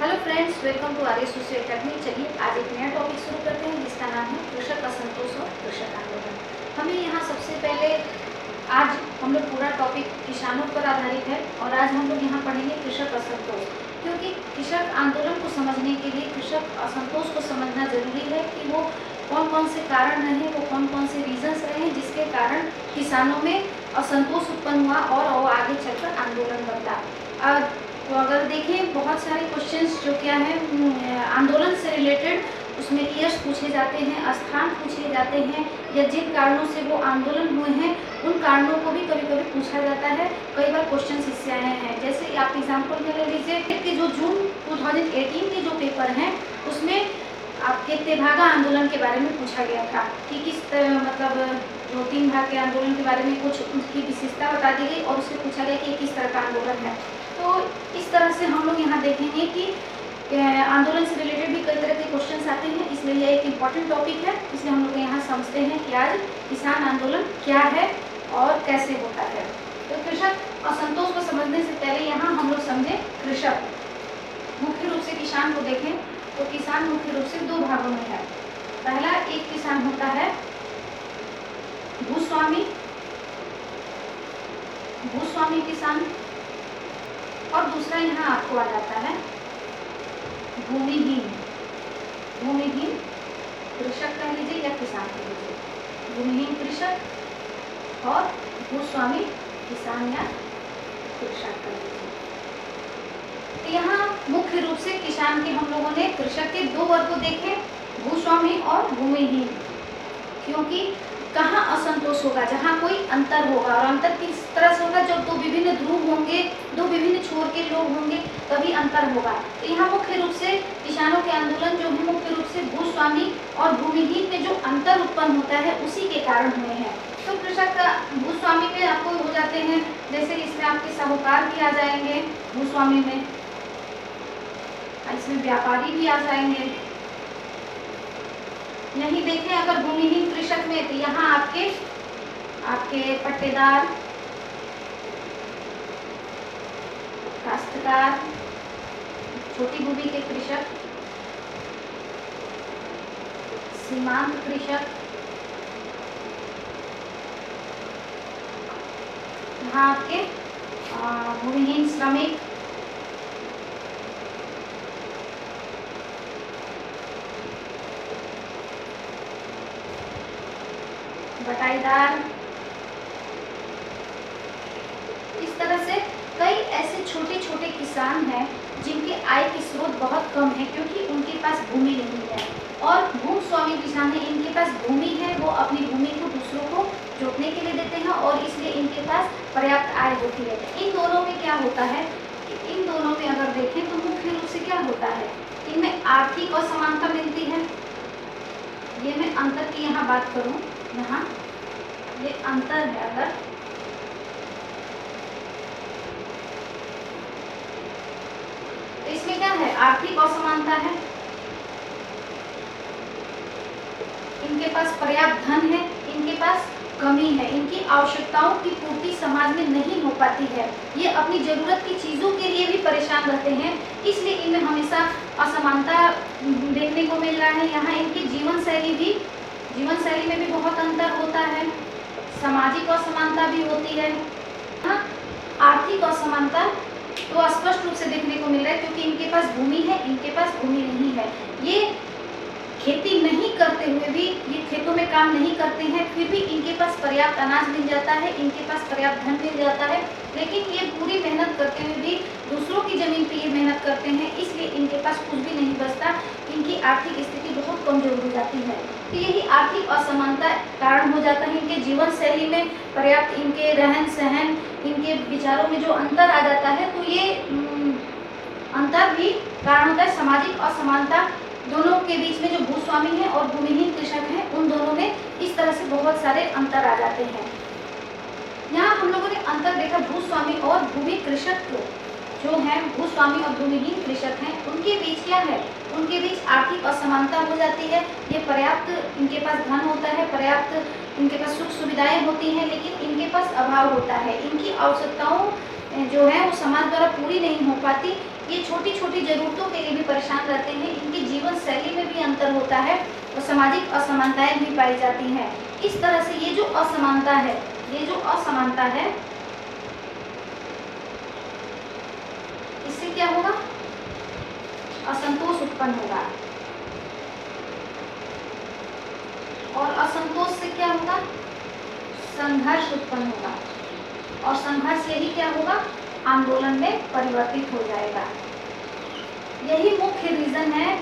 Hello friends, welcome to Arya social technique. चलिए आज एक नया टॉपिक शुरू करते हैं जिसका नाम है कृषक असंतोष और कृषक आंदोलन। हमें यहाँ सबसे पहले आज हम लोग पूरा टॉपिक किसानों पर आधारित है और आज हम लोग यहाँ पढ़ेंगे कृषक असंतोष, क्योंकि कृषक आंदोलन को समझने के लिए कृषक असंतोष को समझना जरूरी है कि वो कौन कौन से कारण रहे, वो कौन कौन से रीजंस रहे जिसके कारण किसानों में असंतोष उत्पन्न हुआ और वो आगे चलकर आंदोलन बदला। तो अगर देखें बहुत सारे क्वेश्चंस जो क्या है आंदोलन से रिलेटेड, उसमें ईयर्स पूछे जाते हैं, स्थान पूछे जाते हैं, या जिन कारणों से वो आंदोलन हुए हैं उन कारणों को भी कभी कभी पूछा जाता है। कई बार क्वेश्चन इससे आए हैं, जैसे आप एग्जाम्पल में ले लीजिए कि जो जून 2018 के जो पेपर हैं उसमें आपके तेभागा आंदोलन के बारे में पूछा गया था कि किस मतलब जो 3 भाग के आंदोलन के बारे में कुछ उसकी विशेषता बता दी गई और उससे पूछा गया कि किस तरह का आंदोलन है। तो इस तरह से हम लोग यहाँ देखेंगे कि आंदोलन से रिलेटेड भी कई तरह के क्वेश्चंस आते हैं, इसलिए यह एक इम्पॉर्टेंट टॉपिक है। इसलिए हम लोग यहाँ समझते हैं कि आज किसान आंदोलन क्या है और कैसे होता है। तो कृषक असंतोष को समझने से पहले यहाँ हम लोग समझे कृषक। मुख्य रूप से किसान को देखें तो किसान मुख्य रूप से 2 भागों में है। पहला एक किसान होता है भूस्वामी किसान, और दूसरा यहाँ आपको आ जाता है भूमिहीन कृषक कह लीजिए या किसान कह लीजिए। भूमिहीन कृषक और भूस्वामी किसान या कृषक कह लीजिए। तो यहाँ मुख्य रूप से किसान के हम लोगों ने कृषक के 2 वर्ग को देखे, भूस्वामी और भूमिहीन। क्योंकि कहाँ असंतोष होगा, जहाँ कोई अंतर होगा, और अंतर किस तरह से होगा, जब 2 विभिन्न ध्रुव होंगे, 2 विभिन्न छोर के लोग होंगे तभी अंतर होगा। तो यहाँ मुख्य रूप से किसानों के आंदोलन जो है मुख्य रूप से भूस्वामी और भूमिहीन में जो अंतर उत्पन्न होता है उसी के कारण हुए हैं। तो कृषक भूस्वामी में आपको हो जाते हैं, जैसे इसमें आपके साहूकार भी आ जाएंगे भूस्वामी में, इसमें व्यापारी भी आ जाएंगे। यही देखें अगर भूमिहीन कृषक में, तो यहाँ आपके पट्टेदार, काश्तकार, छोटी भूमि के कृषक, सीमांत कृषक, यहाँ आपके भूमिहीन श्रमिक, बटाईदार। इस तरह से कई ऐसे छोटे छोटे किसान हैं जिनके आय के स्रोत बहुत कम है क्योंकि उनके पास भूमि नहीं है, और भूस्वामी किसान है, इनके पास भूमि है, वो अपनी भूमि को दूसरों को जोतने के लिए देते हैं और इसलिए इनके पास पर्याप्त आय होती है। इन दोनों में क्या होता है कि इन दोनों में अगर देखें तो मुख्य रूप से क्या होता है, इनमें आर्थिक असमानता मिलती है। ये मैं अंतर की यहाँ बात करूँ, यहाँ ये अंतर है, अगर तो इसमें क्या है, आर्थिक असमानता है, इनके पास पर्याप्त धन है, इनके पास कमी है, इनकी आवश्यकताओं की पूर्ति समाज में नहीं हो पाती है, ये अपनी जरूरत की चीजों के लिए भी परेशान रहते हैं, इसलिए इनमें हमेशा असमानता देखने को मिल रहा है। यहाँ इनकी जीवन शैली में भी बहुत अंतर होता है, सामाजिक असमानता भी होती है। आर्थिक असमानता तो स्पष्ट रूप से देखने को मिल रहा है क्योंकि इनके पास भूमि है, इनके पास भूमि नहीं है। ये खेती नहीं करते हुए भी, ये खेतों में काम नहीं करते हैं, फिर भी इनके पास पर्याप्त अनाज मिल जाता है, इनके पास पर्याप्त धन मिल जाता है, लेकिन ये पूरी मेहनत करते हुए भी दूसरों की जमीन पे ये मेहनत करते हैं, इसलिए इनके पास कुछ भी नहीं बचता, इनकी आर्थिक स्थिति बहुत कमजोर हो जाती है। तो यही आर्थिक असमानता कारण हो जाता है, इनके जीवन शैली में पर्याप्त, इनके रहन सहन, इनके विचारों में जो अंतर आ जाता है, तो ये अंतर भी कारण होता है। सामाजिक असमानता दोनों के बीच में, जो भूस्वामी है और भूमिहीन कृषक है, उन दोनों में इस तरह से बहुत सारे अंतर आ जाते हैं। यहाँ हम लोगों ने अंतर देखा, भूस्वामी और भूमि कृषक जो है, भूस्वामी और भूमिहीन कृषक हैं, उनके बीच क्या है, उनके बीच आर्थिक असमानता हो जाती है। ये पर्याप्त, इनके पास धन होता है, पर्याप्त इनके पास सुख सुविधाएं होती हैं, लेकिन इनके पास अभाव होता है, इनकी आवश्यकताओं जो है वो समाज द्वारा पूरी नहीं हो पाती, ये छोटी छोटी जरूरतों के लिए भी परेशान रहते हैं, इनकी जीवन शैली में भी अंतर होता है और सामाजिक असमानताएं भी पाई जाती हैं। इस तरह से ये जो असमानता है, इससे क्या होगा? असंतोष उत्पन्न होगा, और असंतोष से क्या होगा? संघर्ष उत्पन्न होगा, और संघर्ष यही क्या होगा? आंदोलन में परिवर्तित हो जाएगा। यही मुख्य रीजन है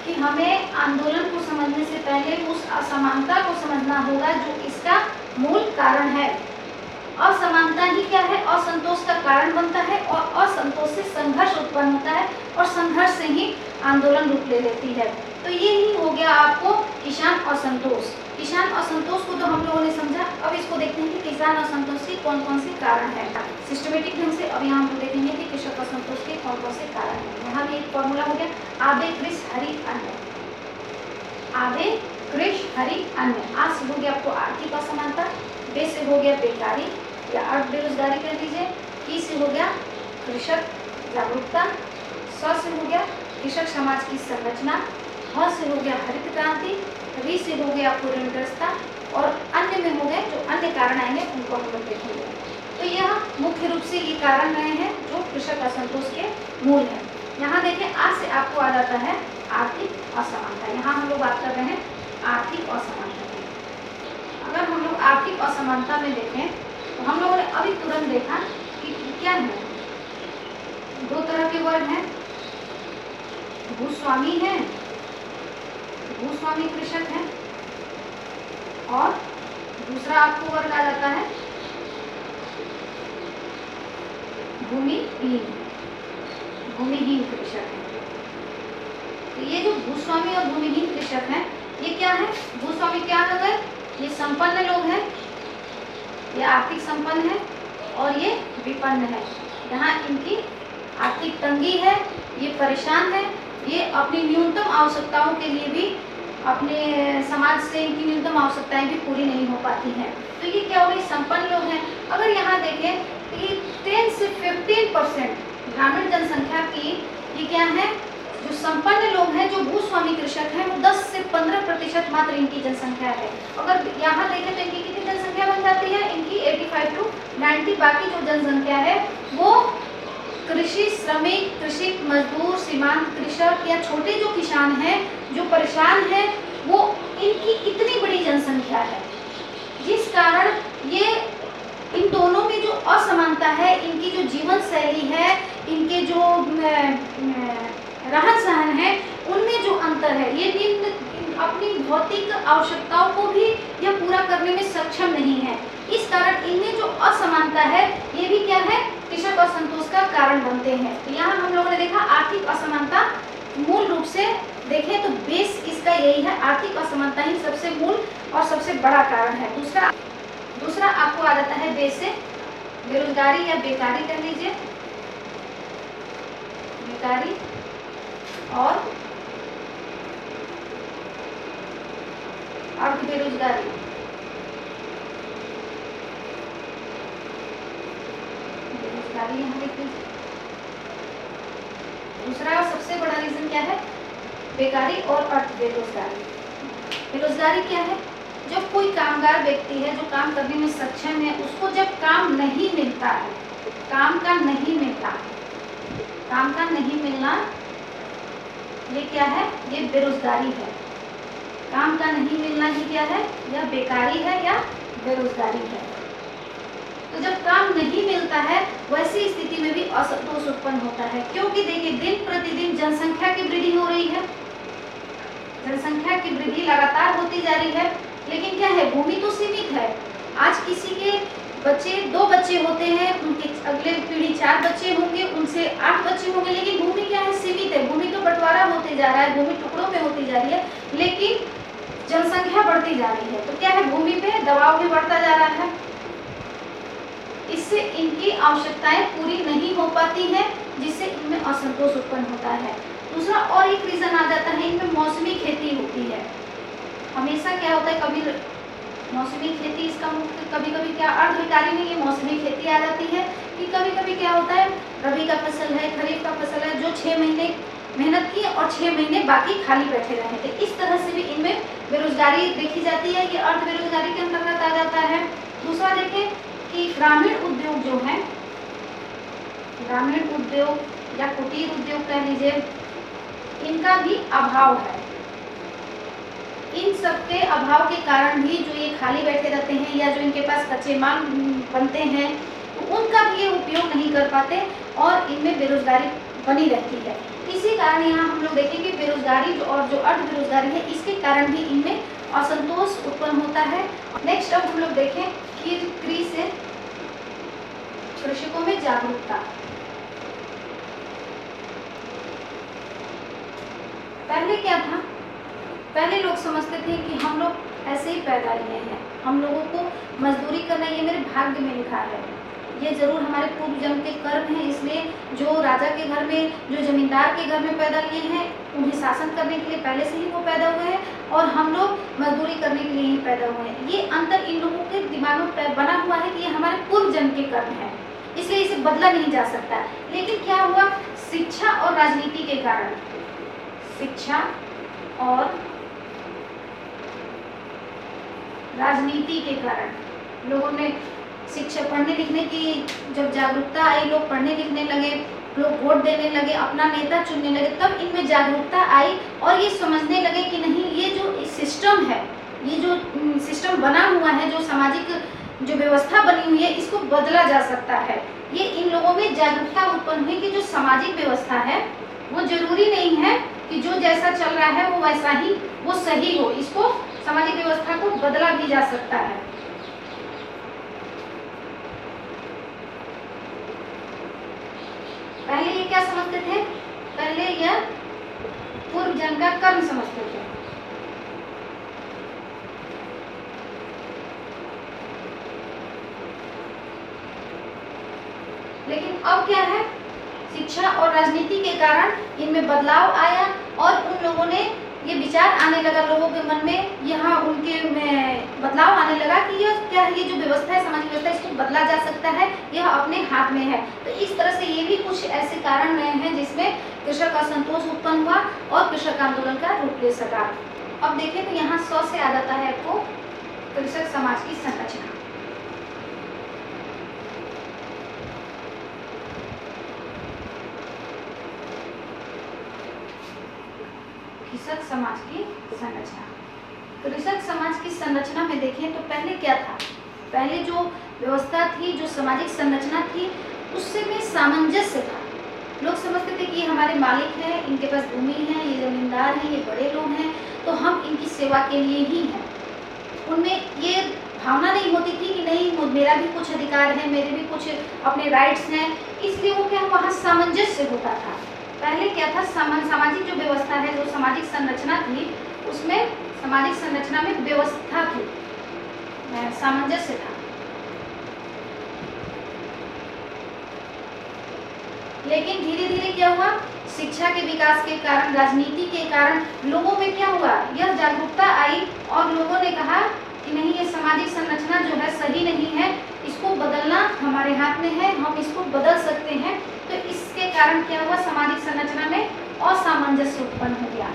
कि हमें आंदोलन को समझने से पहले उस असमानता को समझना होगा जो इसका मूल कारण है। असमानता ही क्या है? असंतोष का कारण बनता है, और असंतोष से संघर्ष उत्पन्न होता है, और संघर्ष से ही आंदोलन रूप ले लेती है। तो ये ही हो गया आपको किसान असंतोष। किसान असंतोष को तो हम लोगों ने समझा। अब इसको देखते हैं कि किसान असंतोष के कौन कौन से कारण हैं। सिस्टमेटिक ढंग से अब यहाँ हम देखेंगे कि कृषक असंतोष के कौन कौन से कारण हैं। यहाँ भी एक फॉर्मूला हो गया, आबे कृष हरि अन्न। आबे कृष हरि अन्न। आ से हो गया आपको आर्थिक असमानता, बे से हो गया बेकारी या अर्ध बेरोजगारी कह लीजिए, ई से हो गया कृषक जागरूकता, स से हो गया कृषक समाज की संरचना, ह से हो गया हरित क्रांति, री से हो गया आपको ऋणग्रस्तता, और अन्य में हो गए जो अन्य कारण आएंगे उनको हम लोग देखेंगे। तो यह मुख्य रूप से ये कारण रहे हैं जो कृषक असंतोष के मूल हैं। यहाँ देखें, आज से आपको आ जाता है आर्थिक असमानता। यहाँ हम लोग बात कर रहे हैं आर्थिक असमानता की। अगर हम लोग आर्थिक असमानता में देखें तो हम लोगों ने अभी तुरंत देखा कि क्या है, दो तरह के वर्ग हैं, भूस्वामी है, भूस्वामी कृषक है, और दूसरा आपको वर्ग आ जाता है भूमिहीन, भूमिहीन कृषक है। तो ये जो भूस्वामी और भूमिहीन कृषक हैं, ये क्या है? भूस्वामी क्या हो गए? ये संपन्न लोग हैं, ये आर्थिक संपन्न है, और ये विपन्न है। यहाँ इनकी आर्थिक तंगी है, ये परेशान है, ये अपनी न्यूनतम आवश्यकताओं के लिए भी, अपने समाज से इनकी न्यूनतम आवश्यकताएं भी पूरी नहीं हो पाती हैं। तो ये क्या हो गए? संपन्न लोग हैं। अगर यहाँ देखें तो ये 10 से 15% ग्रामीण जनसंख्या की ये क्या है? जो संपन्न लोग हैं, जो भूस्वामी कृषक हैं, वो 10 से 15% मात्र इनकी जनसंख्या है। अगर यहाँ देखें तो इनकी कितनी जनसंख्या बन जाती है? इनकी 85 to 90। बाकी जो जनसंख्या है वो कृषि श्रमिक, कृषि मजदूर, सीमांत कृषक या छोटे जो किसान हैं जो परेशान हैं, वो इनकी इतनी बड़ी जनसंख्या है, जिस कारण ये इन दोनों में जो असमानता है, इनकी जो जीवन शैली है, इनके जो रहन सहन है, उनमें जो अंतर है, ये अपनी भौतिक आवश्यकताओं को भी यह पूरा करने में सक्षम नहीं है। इस कारण इनमें जो असमानता है, ये भी क्या है? कृषक असंतोष का कारण बनते हैं। तो यहाँ हम लोगों ने देखा आर्थिक असमानता मूल रूप से देखें तो बेस इसका यही है, आर्थिक असमानता ही सबसे मूल और सबसे बड़ा कारण है। दूसरा आपको आ जाता है बेस से बेरोजगारी या बेकारी कह लीजिए, बेकारी और अर्ध बेरोजगारी। बेरोजगारी यहाँ देख लीजिए। दूसरा सबसे बड़ा रीजन क्या है? बेकारी और अर्ध बेरोजगारी। बेरोजगारी क्या है? जब कोई कामगार व्यक्ति है जो काम करने में सक्षम है, उसको जब काम नहीं मिलता है, काम का नहीं मिलना, ये क्या है? ये बेरोजगारी है। काम का नहीं मिलना ही क्या है? या बेकारी है या बेरोजगारी है। तो जब काम नहीं मिलता है, वैसी स्थिति में भी असंतोष उत्पन्न होता है, क्योंकि देखिए दिन प्रतिदिन जनसंख्या की वृद्धि हो रही है, जनसंख्या की वृद्धि लगातार होती जा रही है, लेकिन क्या है? भूमि तो सीमित है। आज किसी के बच्चे 2 बच्चे होते हैं, उनके अगले पीढ़ी 4 बच्चे होंगे, उनसे 8 बच्चे होंगे, लेकिन भूमि क्या है? सीमित है। भूमि का बंटवारा होते जा रहा है, भूमि टुकड़ों में होती जा रही है, लेकिन जनसंख्या बढ़ती जा रही है। तो क्या है? भूमि पे दबाव भी बढ़ता जा रहा है, इससे इनकी आवश्यकताएं पूरी नहीं हो पाती हैं, जिससे इनमें असंतोष उत्पन्न होता है। दूसरा और एक रीजन आ जाता है, इनमें मौसमी खेती होती है। हमेशा क्या होता है? कभी मौसमी खेती इसका मुख्य, कभी कभी क्या अर्ध बेकारी में ये मौसमी खेती आ जाती है कि कभी कभी कभी क्या होता है, रबी का फसल है, खरीफ का फसल है, जो 6 महीने मेहनत की और 6 महीने बाकी खाली बैठे रहे थे। इस तरह से भी इनमें बेरोजगारी देखी जाती है, ये अर्ध बेरोजगारी के अंतर्गत आ जाता है। दूसरा देखें कि ग्रामीण उद्योग जो है, ग्रामीण उद्योग या कुटीर उद्योग कह लीजिए, इनका भी अभाव है। इन सबके अभाव के कारण भी जो ये खाली बैठे रहते हैं या जो इनके पास कच्चे माल बनते हैं, तो उनका भी ये उपयोग नहीं कर पाते और इनमें बेरोजगारी बनी रहती है। इसी कारण यहाँ हम लोग देखेंगे बेरोजगारी और जो अर्ध बेरोजगारी है, इसके कारण भी इनमें असंतोष उत्पन्न होता है। नेक्स्ट अब हम लोग देखें कि कृषकों में जागरूकता। पहले क्या था, पहले लोग समझते थे कि हम लोग ऐसे ही पैदा लिए हैं, हम लोगों को मजदूरी करना ये मेरे भाग्य में लिखा है, ये जरूर हमारे पूर्व जन्म के कर्म हैं, इसलिए जो राजा के घर में, जो जमींदार के घर में पैदा लिए हैं, उन्हें शासन करने के लिए पहले से ही वो पैदा हुए हैं और हम लोग मजदूरी करने के लिए ही पैदा हुए हैं। ये अंतर इन लोगों के दिमाग में बना हुआ है कि ये हमारे पूर्व जन्म के कर्म है, इसलिए इसे बदला नहीं जा सकता। लेकिन क्या हुआ, शिक्षा और राजनीति के कारण, शिक्षा और राजनीति के कारण लोगों ने शिक्षा, पढ़ने लिखने की जब जागरूकता आई, लोग पढ़ने लिखने लगे, लोग वोट देने लगे, अपना नेता चुनने लगे, तब इनमें जागरूकता आई और ये समझने लगे कि नहीं, ये जो सिस्टम है, ये जो सिस्टम बना हुआ है, जो सामाजिक जो व्यवस्था बनी हुई है, इसको बदला जा सकता है। ये इन लोगों में जागरूकता उत्पन्न हुई कि जो सामाजिक व्यवस्था है वो जरूरी नहीं है कि जो जैसा चल रहा है वो वैसा ही वो सही हो, इसको सामाजिक व्यवस्था को बदला भी जा सकता है। पहले ये क्या समझते थे, पहले यह पूर्व जन्म का कर्म समझते थे। लेकिन अब क्या है, शिक्षा और राजनीति के कारण इनमें बदलाव आया और उन लोगों ने ये विचार आने लगा लोगों के मन में, यहाँ उनके में बदलाव आने लगा कि यह क्या है, ये जो व्यवस्था है, सामाजिक व्यवस्था, इसको बदला जा सकता है, यह अपने हाथ में है। तो इस तरह से ये भी कुछ ऐसे कारण रहे हैं जिसमें कृषक असंतोष उत्पन्न हुआ और कृषक आंदोलन का रूप ले सका। अब देखें तो यहाँ 100 से आ जाता है आपको कृषक समाज की संरचना। कृषक समाज की संरचना, कृषक समाज की संरचना में देखें तो पहले क्या था, पहले जो व्यवस्था थी, जो सामाजिक संरचना थी, उससे में सामंजस्य था। लोग समझते थे कि ये हमारे मालिक हैं, इनके पास भूमि है, ये जमींदार हैं, ये बड़े लोग हैं, तो हम इनकी सेवा के लिए ही हैं। उनमें ये भावना नहीं होती थी कि नहीं, मेरा भी कुछ अधिकार है, मेरे भी कुछ अपने राइट्स हैं, इसलिए वो क्या, वहाँ सामंजस्य होता था। पहले क्या था, सामाजिक जो व्यवस्था है, जो सामाजिक संरचना थी, उसमें सामाजिक संरचना में व्यवस्था थी, सामंजस्य था। लेकिन धीरे धीरे क्या हुआ, शिक्षा के विकास के कारण, राजनीति के कारण लोगों में क्या हुआ, यह जागरूकता आई और लोगों ने कहा कि नहीं, ये सामाजिक संरचना जो है सही नहीं है, इसको बदलना हमारे हाथ में है, हम इसको बदल सकते हैं। तो इसके कारण क्या हुआ, सामाजिक संरचना में असामंजस्य उत्पन्न हो गया।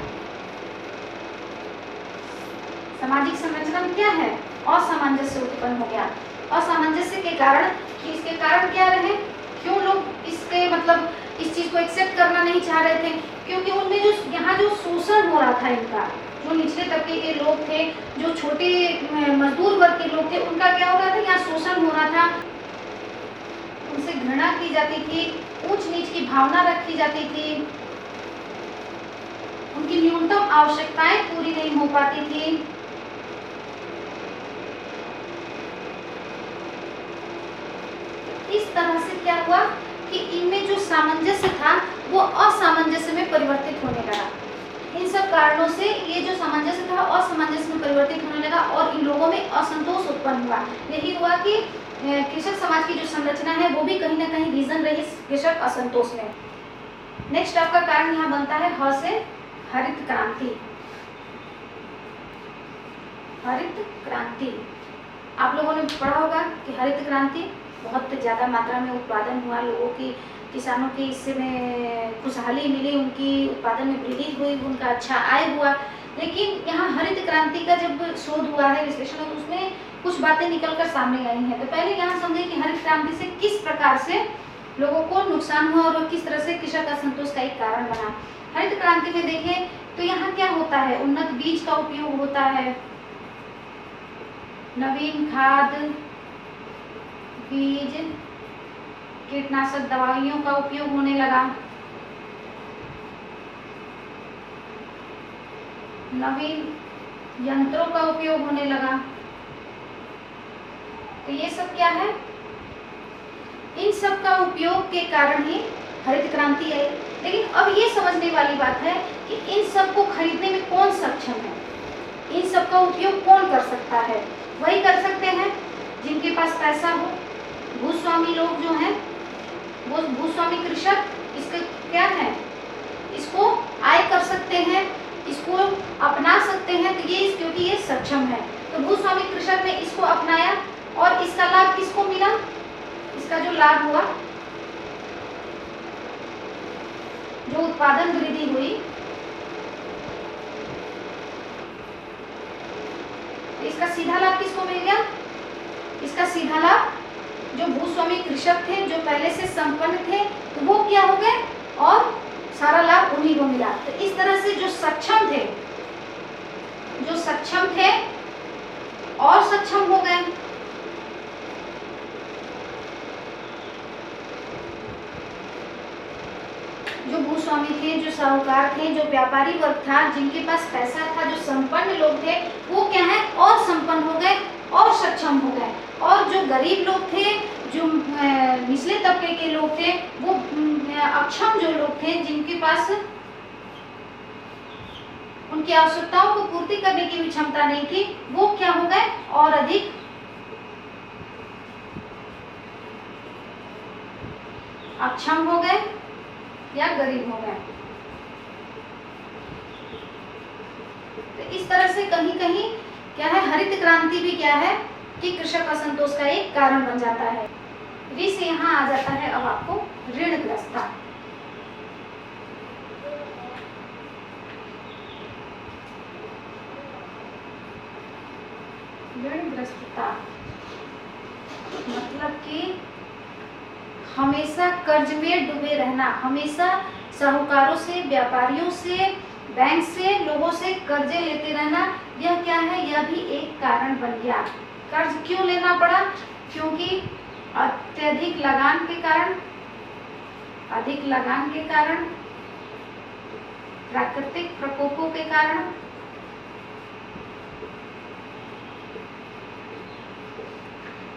सामाजिक संरचना में क्या है, असामंजस्य उत्पन्न हो गया। असामंजस्य के कारण, इसके कारण क्या रहे, क्यों लोग इसके मतलब इस चीज को एक्सेप्ट करना नहीं चाह रहे थे, क्योंकि उनमें जो यहाँ जो शोषण हो रहा था, इनका जो निचले तबके के लोग थे, जो छोटे मजदूर वर्ग के लोग थे, उनका क्या हो रहा था, यहाँ शोषण हो रहा था, उनसे घृणा की जाती थी, ऊंच नीच की भावना रखी जाती थी, उनकी न्यूनतम आवश्यकताएं पूरी नहीं हो पाती थी। इस तरह से क्या हुआ कि इनमें जो सामंजस्य था वो असामंजस्य में परिवर्तित होने लगा। इन सब कारणों से ये जो सामंजस्य था असामंजस्य में परिवर्तित होने लगा और इन लोगों में असंतोष उत्पन्न हुआ। यही हुआ कि कृषक समाज की जो संरचना है वो भी कहीं ना कहीं रीजन रही कृषक असंतोष में। नेक्स्ट आपका कारण यहाँ बनता है ह से हरित क्रांति। हरित क्रांति आप लोगों ने पढ़ा होगा कि हरित क्रांति बहुत ज़्यादा मात्रा में उत्पादन हुआ, लोगों की, किसानों की इससे में खुशहाली मिली, उनकी उत्पादन में वृद्धि हुई, उनका अच्छा आय हुआ। लेकिन यहाँ हरित क्रांति का जब शोध हुआ है, विश्लेषण, तो उसमें कुछ बातें निकलकर सामने आई हैं। तो पहले यहाँ समझे कि हरित क्रांति से किस प्रकार से लोगों को नुकसान हुआ और किस तरह से कृषक असंतोष का एक कारण बना। हरित क्रांति में देखें तो यहाँ क्या होता है, उन्नत बीज का उपयोग होता है, नवीन खाद, बीज, कीटनाशक दवाइयों का उपयोग होने लगा, नवीन यंत्रों का उपयोग होने लगा। तो ये सब क्या है, इन सब का उपयोग के कारण ही हरित क्रांति आई। लेकिन अब ये समझने वाली बात है कि इन सब को खरीदने में कौन सक्षम है, इन सब का उपयोग कौन कर सकता है। वही कर सकते हैं जिनके पास पैसा हो, भूस्वामी लोग जो हैं, वो भूस्वामी कृषक, इसके क्या है, इसको आय कर सकते हैं, इसको अपना सकते हैं। तो ये क्योंकि ये सक्षम है, तो भूस्वामी कृषक ने इसको अपनाया और इसका लाभ किसको मिला, इसका जो लाभ हुआ, जो उत्पादन वृद्धि हुई, इसका सीधा लाभ किसको मिल गया, इसका सीधा लाभ जो भूस्वामी कृषक थे, जो पहले से संपन्न थे, तो वो क्या हो गए और सारा लाभ उन्हीं को मिला। तो इस तरह से जो सक्षम थे और सक्षम हो गए। जो भूस्वामी थे, जो साहूकार थे, जो व्यापारी वर्ग था, जिनके पास पैसा था, जो संपन्न लोग थे, वो क्या है और संपन्न हो गए और सक्षम हो गए। और जो गरीब लोग थे, जो निचले तबके के लोग थे, वो अक्षम जो लोग थे, जिनके पास उनकी आवश्यकताओं को पूर्ति करने की भी क्षमता नहीं थी, वो क्या हो गए और अधिक अक्षम हो गए या गरीब हो गए। तो इस तरह से कहीं कहीं क्या है, हरित क्रांति भी क्या है कि कृषक असंतोष का एक कारण बन जाता है। ऋ से यहाँ आ जाता है अब आपको ऋणग्रस्तता। ऋणग्रस्तता मतलब कि हमेशा कर्ज में डूबे रहना, हमेशा साहूकारों से, व्यापारियों से, बैंक से, लोगों से कर्जे लेते रहना। यह क्या है, यह भी एक कारण बन गया। कर्ज क्यों लेना पड़ा, क्योंकि अत्यधिक लगान के कारण, अधिक लगान के कारण, प्राकृतिक प्रकोपों के कारण,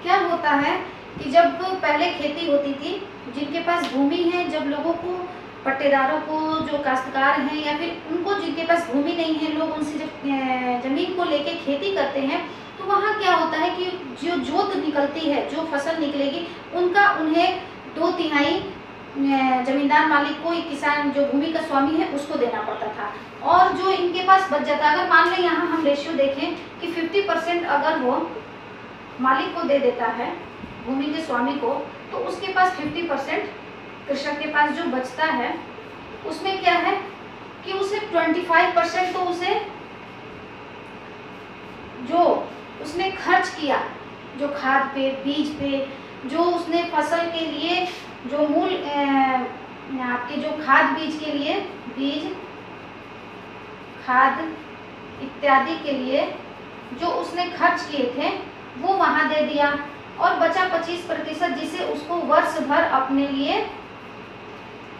क्या होता है कि जब पहले खेती होती थी, जिनके पास भूमि है, जब लोगों को, पट्टेदारों को, जो काश्तकार हैं या फिर उनको जिनके पास भूमि नहीं है, लोग उनसे जब जमीन को लेके खेती करते हैं, तो वहाँ क्या होता है कि जो जोत निकलती है, जो फसल निकलेगी, उनका उन्हें 2/3 जमींदार मालिक को, किसान जो भूमि का स्वामी है, उसको देना पड़ता था। और जो इनके पास बच जाता, अगर मान लें यहाँ हम रेशियो देखें कि 50% अगर वो मालिक को दे देता है, भूमि के स्वामी को, तो उसके पास 50% कृषक के पास जो बचता है, उसमें क्या है कि उसे 25% तो उसे जो उसने खर्च किया, जो खाद पे, बीज पे, जो उसने फसल के लिए जो मूल आपके जो खाद बीज के लिए, बीज, खाद इत्यादि के लिए जो उसने खर्च किए थे, वो वहाँ दे दिया। और बचा 25%, जिसे उसको वर्ष भर अपने लिए,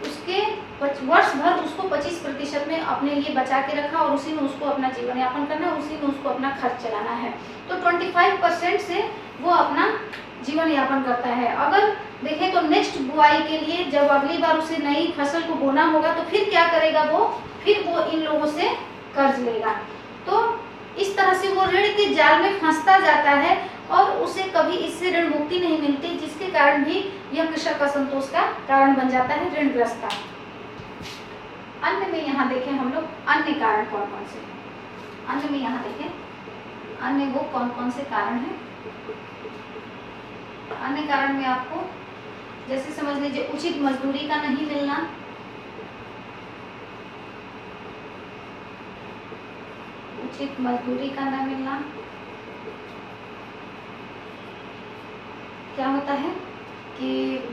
उसके वर्ष भर उसको 25% में अपने लिए बचा के रखा और उसी में उसको अपना जीवन यापन करना, उसी में उसको अपना खर्च चलाना है। तो 25% से वो अपना जीवन यापन करता है। अगर देखें तो नेक्स्ट बुआई के लिए जब अगली बार उसे नई फसल को बोना होगा, तो फिर क्या करेगा वो, फिर वो इन लोगों से कर्ज लेगा। तो इस तरह से वो ऋण के जाल में फंसता जाता है और उसे कभी इससे ऋण मुक्ति नहीं मिलती, जिसके कारण भी यह कृषक असंतोष का कारण बन जाता है, ऋणग्रस्तता। अन्य में यहाँ देखें हम लोग अन्य कारण कौन कौन से हैं। अन्य में यहाँ देखें अन्य वो कौन कौन से कारण हैं। अन्य कारण में आपको जैसे समझ लीजिए उचित मजदूरी का नहीं मिलना, उचित मजदूरी का न मिलना। क्या होता है कि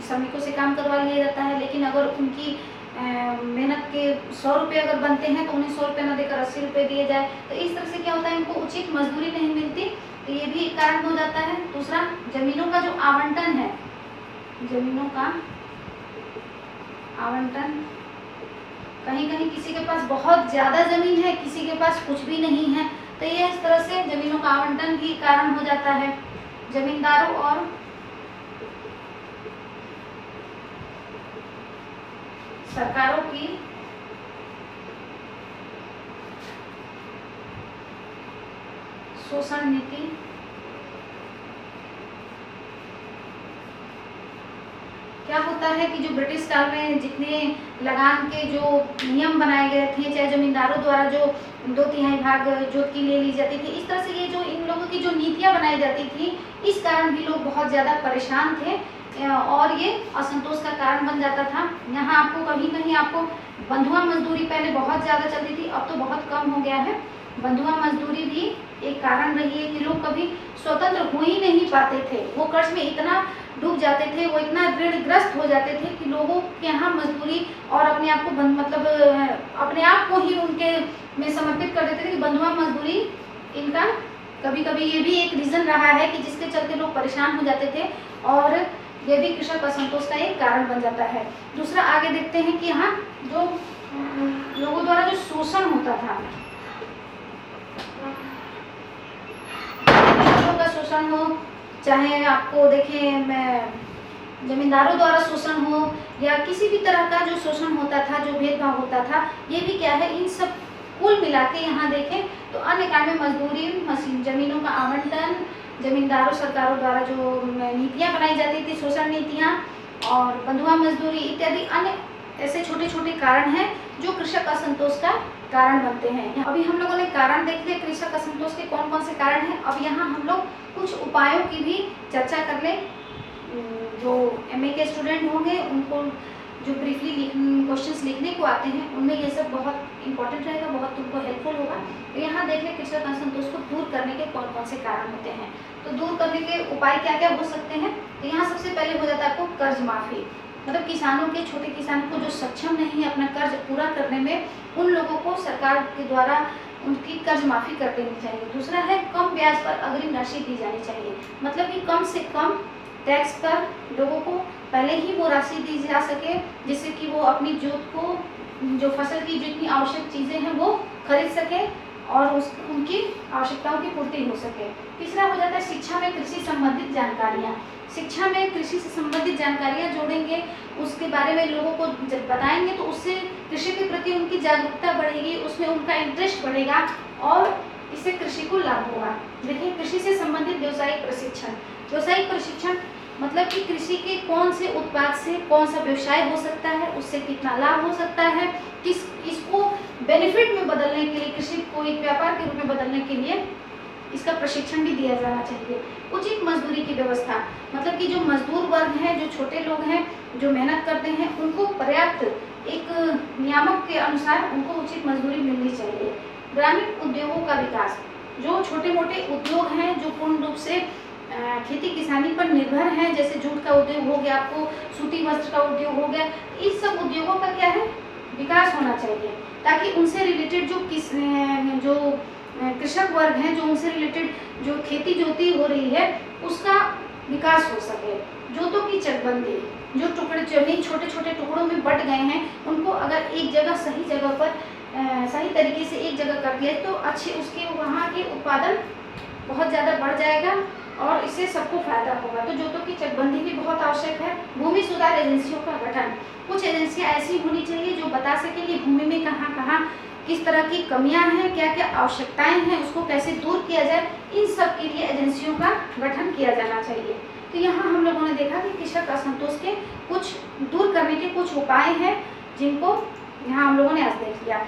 श्रमिकों से काम करवा लिया जाता है, लेकिन अगर उनकी मेहनत के 100 रुपये अगर बनते हैं तो उन्हें 100 रुपये न देकर 80 रुपये दिए जाए, तो इस तरह से क्या होता है, इनको उचित मजदूरी नहीं मिलती, तो ये भी एक कारण हो जाता है। दूसरा, जमीनों का जो आवंटन है, जमीनों का आवंटन, कहीं कहीं किसी के पास बहुत ज़्यादा ज़मीन है, किसी के पास कुछ भी नहीं है, तो ये इस तरह से जमीनों का आवंटन भी कारण हो जाता है। जमींदारों और सरकारों की शोषण नीति, क्या होता है कि जो ब्रिटिश काल में जितने लगान के जो नियम बनाए गए थे, चाहे जमींदारों द्वारा जो 2/3 भाग जोत की ले ली जाती थी, इस तरह से ये जो इन लोगों की जो नीतियां बनाई जाती थी, इस कारण भी लोग बहुत ज़्यादा परेशान थे और ये असंतोष का कारण बन जाता था। यहाँ आपको कहीं कहीं आपको बंधुआ मजदूरी पहले बहुत ज़्यादा चलती थी, अब तो बहुत कम हो गया है। बंधुआ मजदूरी भी एक कारण रही है कि लोग कभी स्वतंत्र हो ही नहीं पाते थे, वो कर्ज में इतना डूब जाते थे, वो इतना ऋणग्रस्त हो जाते थे कि लोगों के यहाँ मजदूरी और अपने आप को मतलब अपने आप को ही उनके में समर्पित कर देते थे कि बंधुआ मजदूरी इनका कभी कभी ये भी एक रीज़न रहा है कि जिसके चलते लोग परेशान हो जाते थे और ये भी कृषक असंतोष का एक कारण बन जाता है। दूसरा, आगे देखते हैं कि यहाँ जो लोगों द्वारा जो शोषण होता था, का शोषण हो, चाहे आपको देखें जमींदारों द्वारा शोषण हो या किसी भी तरह का जो शोषण होता था, जो भेदभाव होता था, ये भी क्या है, इन सब कुल मिला के यहाँ देखें तो अन्य कारण में मजदूरी, जमीनों का आवंटन, जमींदारों सरकारों द्वारा जो नीतियाँ बनाई जाती थी, शोषण नीतियाँ और बंधुआ मजदूरी इत्यादि अन्य ऐसे छोटे छोटे कारण हैं जो कृषक असंतोष का कारण बनते हैं। अभी हम लोगों ने कारण देख लिया कृषक असंतोष के कौन कौन से कारण हैं। अब यहाँ हम लोग कुछ उपायों की भी चर्चा कर लें। जो एमए के स्टूडेंट होंगे उनको जो ब्रीफली क्वेश्चंस लिखने को आते हैं उनमें ये सब बहुत इंपॉर्टेंट रहेगा, बहुत तुमको हेल्पफुल होगा। तो यहाँ देख लें कृषक असंतोष को दूर करने के कौन कौन से कारण होते हैं। तो दूर करने के उपाय क्या क्या हो सकते हैं। तो यहाँ सबसे पहले हो जाता है आपको कर्ज माफी, मतलब किसानों के, छोटे किसानों को जो सक्षम नहीं है अपना कर्ज पूरा करने में, उन लोगों को सरकार के द्वारा उनकी कर्ज माफ़ी कर देनी चाहिए। दूसरा है कम ब्याज पर अग्रिम राशि दी जानी चाहिए, मतलब कि कम से कम टैक्स पर लोगों को पहले ही वो राशि दी जा सके जिससे कि वो अपनी जोत को, जो फसल की जितनी आवश्यक चीज़ें हैं वो खरीद सके और उनकी आवश्यकताओं की पूर्ति हो सके। तीसरा हो जाता है शिक्षा में कृषि संबंधित जानकारियाँ। शिक्षा में कृषि से संबंधित जानकारियाँ जोड़ेंगे, उसके बारे में लोगों को जब बताएंगे तो उससे कृषि के प्रति उनकी जागरूकता बढ़ेगी, उसमें उनका इंटरेस्ट बढ़ेगा और इससे कृषि को लाभ होगा। देखिए, कृषि से संबंधित व्यवसायिक प्रशिक्षण। व्यवसायिक प्रशिक्षण मतलब कि कृषि के कौन से उत्पाद से कौन सा व्यवसाय हो सकता है, उससे कितना लाभ हो सकता है, किस इसको बेनिफिट में बदलने के लिए, कृषि को एक व्यापार के रूप में बदलने के लिए इसका प्रशिक्षण भी दिया जाना चाहिए। उचित मजदूरी की व्यवस्था, मतलब कि जो मजदूर वर्ग हैं, जो छोटे लोग हैं, जो मेहनत करते हैं, उनको पर्याप्त एक नियामक के अनुसार उनको उचित मजदूरी मिलनी चाहिए। ग्रामीण उद्योगों का विकास, जो छोटे मोटे उद्योग हैं जो पूर्ण रूप से खेती किसानी पर निर्भर हैं, जैसे जूट का उद्योग हो गया, आपको सूती वस्त्र का उद्योग हो गया, इस सब उद्योगों का क्या है, विकास होना चाहिए ताकि उनसे रिलेटेड जो कृषक वर्ग हैं, जो उनसे रिलेटेड जो खेती जोती हो रही है उसका विकास हो सके। जोतों की चकबंदी, जो टुकड़े जमीन छोटे छोटे टुकड़ों में बट गए हैं उनको अगर एक जगह सही जगह पर सही तरीके से एक जगह कर दिया तो अच्छे उसके वहाँ के उत्पादन बहुत ज़्यादा बढ़ जाएगा और इससे सबको फायदा होगा। तो जोतों की चकबंदी भी बहुत आवश्यक है। भूमि सुधार एजेंसियों का गठन, कुछ एजेंसियां ऐसी होनी चाहिए जो बता सके कि भूमि में कहाँ कहाँ किस तरह की कमियां हैं, क्या क्या आवश्यकताएं हैं, उसको कैसे दूर किया जाए, इन सब के लिए एजेंसियों का गठन किया जाना चाहिए। तो यहाँ हम लोगों ने देखा कि कृषक असंतोष के कुछ दूर करने के कुछ उपाय हैं जिनको यहाँ हम लोगों ने आज देख लिया।